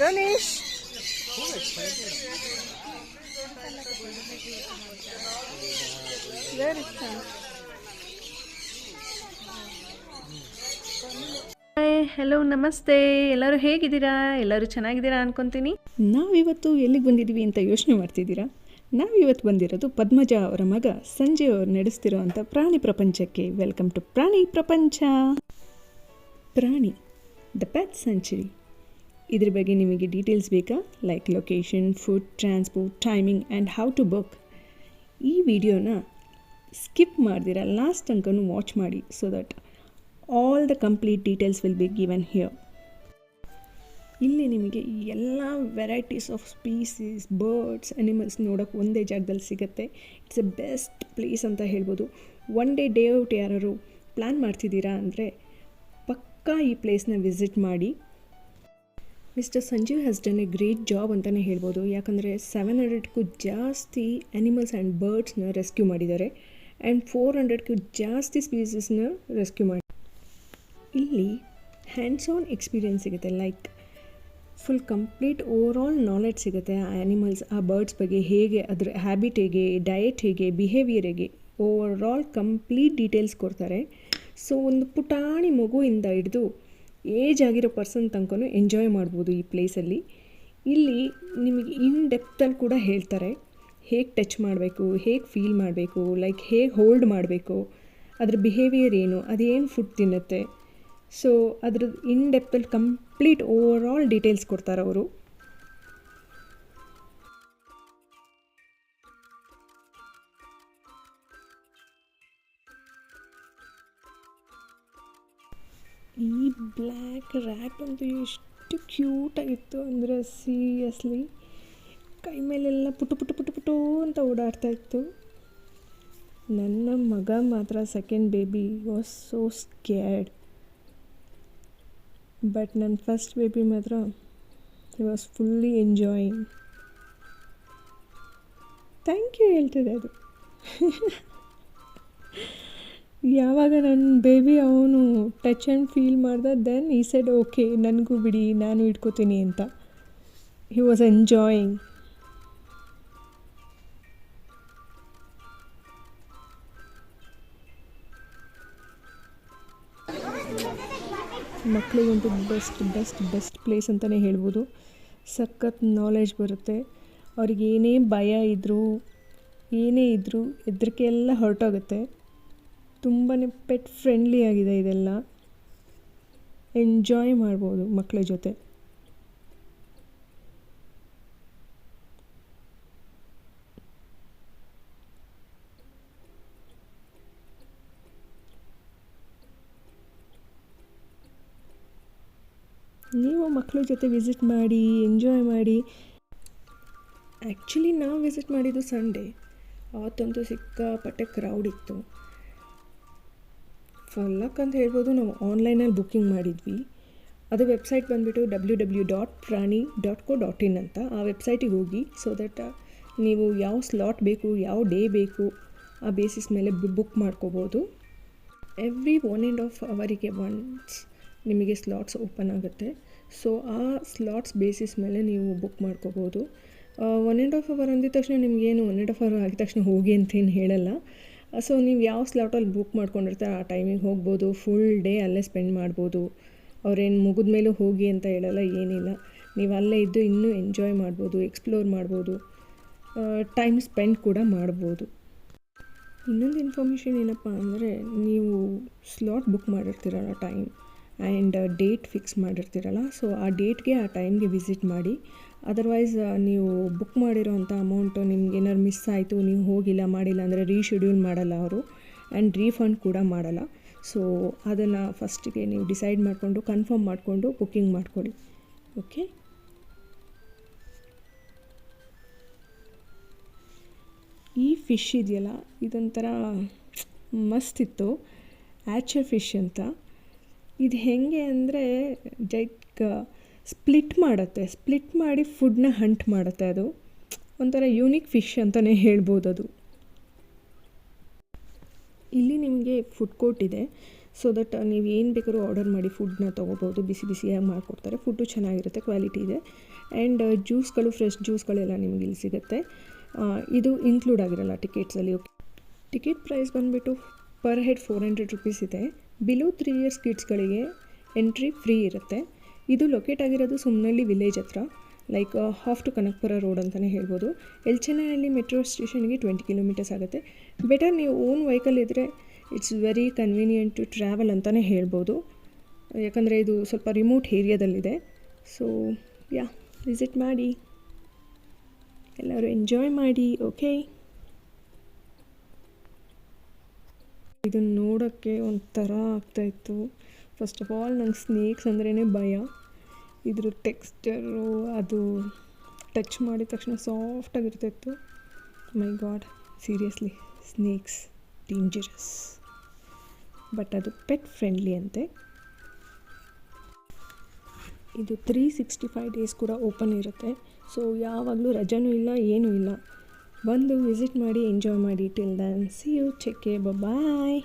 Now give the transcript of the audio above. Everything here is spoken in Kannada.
Ramesh. Where is that? Hi hello ನಮಸ್ತೆ. ಎಲ್ಲರೂ ಹೇಗಿದ್ದೀರಾ? ಎಲ್ಲರೂ ಚೆನ್ನಾಗಿದ್ದೀರಾ ಅನ್ಕೊತೀನಿ. ನಾವಿವತ್ತು ಎಲ್ಲಿಗೆ ಬಂದಿದ್ದೀವಿ ಅಂತ ಯೋಚನೆ ಮಾಡ್ತಿದ್ದೀರಾ? ನಾವಿವತ್ತು ಬಂದಿರೋದು ಪದ್ಮಜ ಅವರ ಮಗ ಸಂಜಯ್ ಅವರು ನಡೆಸ್ತಿರೋ ಅಂಥ ಪ್ರಾಣಿ ಪ್ರಪಂಚಕ್ಕೆ. ವೆಲ್ಕಮ್ ಟು ಪ್ರಾಣಿ ಪ್ರಪಂಚ. ಪ್ರಾಣಿ ದ ಪೆಟ್ ಸೆಂಚುರಿ. ಇದ್ರ ಬಗ್ಗೆ ನಿಮಗೆ ಡೀಟೇಲ್ಸ್ ಬೇಕಾ? Like location, food, transport, timing and how to book. ಈ ವಿಡಿಯೋನ ಸ್ಕಿಪ್ ಮಾಡ್ದಿರ ಲಾಸ್ಟ್ ತನಕನೂ ವಾಚ್ ಮಾಡಿ, so that all the complete details will be given here. ಇಲ್ಲಿ ನಿಮಗೆ ಎಲ್ಲ varieties of species, birds, animals ನೋಡೋಕ್ಕೆ ಒಂದೇ ಜಾಗದಲ್ಲಿ ಸಿಗುತ್ತೆ. ಇಟ್ಸ್ ಎ ಬೆಸ್ಟ್ ಪ್ಲೇಸ್ ಅಂತ ಹೇಳ್ಬೋದು. ಒನ್ ಡೇ ಔಟ್ ಯಾರು ಪ್ಲ್ಯಾನ್ ಮಾಡ್ತಿದ್ದೀರಾ ಅಂದರೆ ಪಕ್ಕಾ ಈ ಪ್ಲೇಸ್ನ ವಿಸಿಟ್ ಮಾಡಿ. Mister Sanjeev has done A great job ಅಂತಲೇ ಹೇಳ್ಬೋದು. ಯಾಕಂದರೆ 700ಕ್ಕೂ ಜಾಸ್ತಿ ಅನಿಮಲ್ಸ್ ಆ್ಯಂಡ್ ಬರ್ಡ್ಸ್ನ ರೆಸ್ಕ್ಯೂ ಮಾಡಿದ್ದಾರೆ ಆ್ಯಂಡ್ 400ಕ್ಕೂ ಜಾಸ್ತಿ ಸ್ಪೀಸಸ್ನ ರೆಸ್ಕ್ಯೂ ಮಾಡಿ. ಇಲ್ಲಿ ಹ್ಯಾಂಡ್ಸ್ ಆನ್ ಎಕ್ಸ್ಪೀರಿಯನ್ಸ್ ಸಿಗುತ್ತೆ. Like full complete overall knowledge ಸಿಗುತ್ತೆ ಆ ಆ್ಯನಿಮಲ್ಸ್, ಆ ಬರ್ಡ್ಸ್ ಬಗ್ಗೆ, ಹೇಗೆ ಅದರ ಹ್ಯಾಬಿಟ್ ಹೇಗೆ, ಡಯಟ್ ಹೇಗೆ, ಬಿಹೇವಿಯರ್ ಹೇಗೆ, ಓವರಾಲ್ ಕಂಪ್ಲೀಟ್ ಡೀಟೇಲ್ಸ್ ಕೊಡ್ತಾರೆ. ಸೊ ಒಂದು ಪುಟಾಣಿ ಮಗುವಿಂದ ಹಿಡಿದು ಏಜ್ ಆಗಿರೋ ಪರ್ಸನ್ ತನಕನೂ ಎಂಜಾಯ್ ಮಾಡ್ಬೋದು ಈ ಪ್ಲೇಸಲ್ಲಿ. ಇಲ್ಲಿ ನಿಮಗೆ ಇನ್ ಡೆಪ್ತಲ್ಲಿ ಕೂಡ ಹೇಳ್ತಾರೆ ಹೇಗೆ ಟಚ್ ಮಾಡಬೇಕು, ಹೇಗೆ ಫೀಲ್ ಮಾಡಬೇಕು, ಲೈಕ್ ಹೇಗೆ ಹೋಲ್ಡ್ ಮಾಡಬೇಕು, ಅದ್ರ ಬಿಹೇವಿಯರ್ ಏನು, ಅದೇನು ಫುಡ್ ತಿನ್ನುತ್ತೆ. ಸೊ ಅದ್ರದ್ದು ಇನ್ ಡೆಪ್ತಲ್ಲಿ ಕಂಪ್ಲೀಟ್ ಓವರಾಲ್ ಡೀಟೇಲ್ಸ್ ಕೊಡ್ತಾರೆ ಅವರು. ಈ ಬ್ಲ್ಯಾಕ್ ರ್ಯಾಟ್ ಅಂತೂ ಎಷ್ಟು ಕ್ಯೂಟಾಗಿತ್ತು ಅಂದರೆ ಸೀರಿಯಸ್ಲಿ ಕೈ ಮೇಲೆಲ್ಲ ಪುಟು ಪುಟು ಪುಟು ಪುಟು ಅಂತ ಓಡಾಡ್ತಾ ಇತ್ತು. ನನ್ನ ಮಗ ಮಾತ್ರ second baby was so scared. But ನನ್ನ ಫಸ್ಟ್ ಬೇಬಿ ಮಾತ್ರ he was fully enjoying. Thank you ಹೇಳ್ತಿದೆ ಅದು. ಯಾವಾಗ ನನ್ನ ಬೇಬಿ ಅವನು ಟಚ್ ಆ್ಯಂಡ್ ಫೀಲ್ ಮಾಡ್ದೆ, ದೆನ್ ಈ ಸೆಡ್ ಓಕೆ ನನಗೂ ಬಿಡಿ, ನಾನು ಇಟ್ಕೋತೀನಿ ಅಂತ. He was enjoying. ಮಕ್ಕಳಿಗಂತೂ ಬೆಸ್ಟ್ ಪ್ಲೇಸ್ ಅಂತಲೇ ಹೇಳ್ಬೋದು. ಸಖತ್ ನಾಲೆಡ್ಜ್ ಬರುತ್ತೆ. ಅವ್ರಿಗೆ ಏನೇ ಭಯ ಇದ್ದರೂ, ಏನೇ ಇದ್ದರೂ ಹೆದರಿಕೆ ಎಲ್ಲ ಹೊರಟೋಗುತ್ತೆ. ತುಂಬಾ ಪೆಟ್ ಫ್ರೆಂಡ್ಲಿ ಆಗಿದೆ ಇದೆಲ್ಲ. ಎಂಜಾಯ್ ಮಾಡ್ಬೋದು ಮಕ್ಕಳ ಜೊತೆ. ನೀವು ಮಕ್ಕಳ ಜೊತೆ ವಿಸಿಟ್ ಮಾಡಿ, ಎಂಜಾಯ್ ಮಾಡಿ. ಆ್ಯಕ್ಚುಲಿ ನಾವು ವಿಸಿಟ್ ಮಾಡಿದ್ದು ಸಂಡೇ. ಅವತ್ತಂತೂ ಸಿಕ್ಕಾಪಟ್ಟೆ ಕ್ರೌಡ್ ಇತ್ತು. ಫಲ್ಲಕ್ ಅಂತ ಹೇಳ್ಬೋದು. ನಾವು ಆನ್ಲೈನಲ್ಲಿ ಬುಕ್ಕಿಂಗ್ ಮಾಡಿದ್ವಿ. ಅದು ವೆಬ್ಸೈಟ್ ಬಂದುಬಿಟ್ಟು www.prani.co.in ಅಂತ. ಆ ವೆಬ್ಸೈಟಿಗೆ ಹೋಗಿ, ಸೊ ದಟ್ ನೀವು ಯಾವ ಸ್ಲಾಟ್ ಬೇಕು, ಯಾವ ಡೇ ಬೇಕು, ಆ ಬೇಸಿಸ್ ಮೇಲೆ ಬುಕ್ ಮಾಡ್ಕೋಬೋದು. ಎವ್ರಿ 1.5 ಅವರಿಗೆ ಒನ್ಸ್ ನಿಮಗೆ ಸ್ಲಾಟ್ಸ್ ಓಪನ್ ಆಗುತ್ತೆ. ಸೊ ಆ ಸ್ಲಾಟ್ಸ್ ಬೇಸಿಸ್ ಮೇಲೆ ನೀವು ಬುಕ್ ಮಾಡ್ಕೋಬೋದು. 1.5 ಅವರ್ ಅಂದಿದ ತಕ್ಷಣ ನಿಮಗೇನು 1.5 ಅವರ್ ಆಗಿದ ತಕ್ಷಣ ಹೋಗಿ ಅಂತೇನು ಹೇಳಲ್ಲ. ಸೊ ನೀವು ಯಾವ ಸ್ಲಾಟಲ್ಲಿ ಬುಕ್ ಮಾಡ್ಕೊಂಡಿರ್ತಾರೆ ಆ ಟೈಮಿಗೆ ಹೋಗ್ಬೋದು. ಫುಲ್ ಡೇ ಅಲ್ಲೇ ಸ್ಪೆಂಡ್ ಮಾಡ್ಬೋದು. ಅವ್ರೇನು ಮುಗಿದ ಮೇಲೂ ಹೋಗಿ ಅಂತ ಹೇಳಲ್ಲ, ಏನಿಲ್ಲ. ನೀವು ಅಲ್ಲೇ ಇದ್ದು ಇನ್ನೂ ಎಂಜಾಯ್ ಮಾಡ್ಬೋದು, ಎಕ್ಸ್ಪ್ಲೋರ್ ಮಾಡ್ಬೋದು, ಟೈಮ್ ಸ್ಪೆಂಡ್ ಕೂಡ ಮಾಡ್ಬೋದು. ಇನ್ನೊಂದು ಇನ್ಫಾರ್ಮೇಷನ್ ಏನಪ್ಪ ಅಂದರೆ, ನೀವು ಸ್ಲಾಟ್ ಬುಕ್ ಮಾಡಿರ್ತೀರಲ್ಲ ಟೈಮ್ ಆ್ಯಂಡ್ ಡೇಟ್ ಫಿಕ್ಸ್ ಮಾಡಿರ್ತೀರಲ್ಲ, ಸೊ ಆ ಡೇಟ್ಗೆ ಆ ಟೈಮ್ಗೆ ವಿಸಿಟ್ ಮಾಡಿ. ಅದರ್ವೈಸ್ ನೀವು ಬುಕ್ ಮಾಡಿರೋ ಅಂಥ ಅಮೌಂಟು ನಿಮ್ಗೆ ಏನಾದ್ರು ಮಿಸ್ ಆಯಿತು, ನೀವು ಹೋಗಿಲ್ಲ ಮಾಡಿಲ್ಲ ಅಂದರೆ ರೀಶೆಡ್ಯೂಲ್ ಮಾಡಲ್ಲ ಅವರು ಆ್ಯಂಡ್ ರೀಫಂಡ್ ಕೂಡ ಮಾಡಲ್ಲ. ಸೊ ಅದನ್ನು ಫಸ್ಟಿಗೆ ನೀವು ಡಿಸೈಡ್ ಮಾಡಿಕೊಂಡು ಕನ್ಫರ್ಮ್ ಮಾಡಿಕೊಂಡು ಬುಕ್ಕಿಂಗ್ ಮಾಡ್ಕೊಳ್ಳಿ. ಓಕೆ. ಈ ಫಿಶ್ ಇದೆಯಲ್ಲ, ಇದೊಂಥರ ಮಸ್ತಿತ್ತು. ಆ್ಯಚರ್ ಫಿಶ್ ಅಂತ. ಇದು ಹೇಗೆ ಅಂದರೆ ಸ್ಪ್ಲಿಟ್ ಮಾಡಿ ಫುಡ್ನ ಹಂಟ್ ಮಾಡುತ್ತೆ. ಅದು ಒಂಥರ ಯೂನಿಕ್ ಫಿಶ್ ಅಂತಲೇ ಹೇಳ್ಬೋದು ಅದು. ಇಲ್ಲಿ ನಿಮಗೆ ಫುಡ್ ಕೋರ್ಟ್ ಇದೆ. ಸೊ ದಟ್ ನೀವು ಏನು ಬೇಕಾದ್ರೂ ಆರ್ಡರ್ ಮಾಡಿ ಫುಡ್ನ ತೊಗೋಬೋದು. ಬಿಸಿ ಬಿಸಿಯಾಗಿ ಮಾಡಿಕೊಡ್ತಾರೆ. ಫುಡ್ಡು ಚೆನ್ನಾಗಿರುತ್ತೆ, ಕ್ವಾಲಿಟಿ ಇದೆ. ಆ್ಯಂಡ್ ಜ್ಯೂಸ್ಗಳು, ಫ್ರೆಶ್ ಜ್ಯೂಸ್ಗಳೆಲ್ಲ ನಿಮಗೆ ಇಲ್ಲಿ ಸಿಗುತ್ತೆ. ಇದು ಇನ್ಕ್ಲೂಡ್ ಆಗಿರಲ್ಲ ಟಿಕೆಟ್ಸಲ್ಲಿ. ಓಕೆ, ಟಿಕೆಟ್ ಪ್ರೈಸ್ ಬಂದುಬಿಟ್ಟು ಪರ್ ಹೆಡ್ 400 ರುಪೀಸ್ ಇದೆ. ಬಿಲೋ 3 ಇಯರ್ಸ್ ಕಿಡ್ಸ್ಗಳಿಗೆ ಎಂಟ್ರಿ ಫ್ರೀ ಇರುತ್ತೆ. ಇದು ಲೊಕೇಟ್ ಆಗಿರೋದು ಸುಮ್ನಹಳ್ಳಿ ವಿಲೇಜ್ ಹತ್ರ, like half to Kanakapura road ಅಂತಲೇ ಹೇಳ್ಬೋದು. ಎಲ್ಚನಹಳ್ಳಿ ಮೆಟ್ರೋ ಸ್ಟೇಷನ್ಗೆ 20 ಕಿಲೋಮೀಟರ್ಸ್ ಆಗುತ್ತೆ. ಬೆಟರ್ ನೀವು ಓನ್ ವೆಹಿಕಲ್ ಇದ್ದರೆ it's very convenient to travel ಅಂತಲೇ ಹೇಳ್ಬೋದು. ಯಾಕಂದರೆ ಇದು ಸ್ವಲ್ಪ ರಿಮೋಟ್ ಏರಿಯಾದಲ್ಲಿದೆ. ಸೊ ವಿಸಿಟ್ ಮಾಡಿ, ಎಲ್ಲರೂ ಎಂಜಾಯ್ ಮಾಡಿ. ಓಕೆ, ಇದನ್ನು ನೋಡೋಕ್ಕೆ ಒಂಥರ ಆಗ್ತಾಯಿತ್ತು. ಫಸ್ಟ್ ಆಫ್ ಆಲ್ ನಂಗೆ ಸ್ನೇಕ್ಸ್ ಅಂದ್ರೇ ಭಯ. ಇದ್ರ ಟೆಕ್ಸ್ಚರು ಅದು ಟಚ್ ಮಾಡಿದ ತಕ್ಷಣ ಸಾಫ್ಟಾಗಿರ್ತಾಯಿತ್ತು. My god, seriously snakes dangerous. But ಅದು ಪೆಟ್ ಫ್ರೆಂಡ್ಲಿ ಅಂತೆ. ಇದು 365 ಡೇಸ್ ಕೂಡ ಓಪನ್ ಇರುತ್ತೆ. ಸೊ ಯಾವಾಗಲೂ ರಜಾನೂ ಇಲ್ಲ, ಏನೂ ಇಲ್ಲ. ಬಂದು ವಿಸಿಟ್ ಮಾಡಿ, ಎಂಜಾಯ್ ಮಾಡಿ. Till then see you, take care, bye.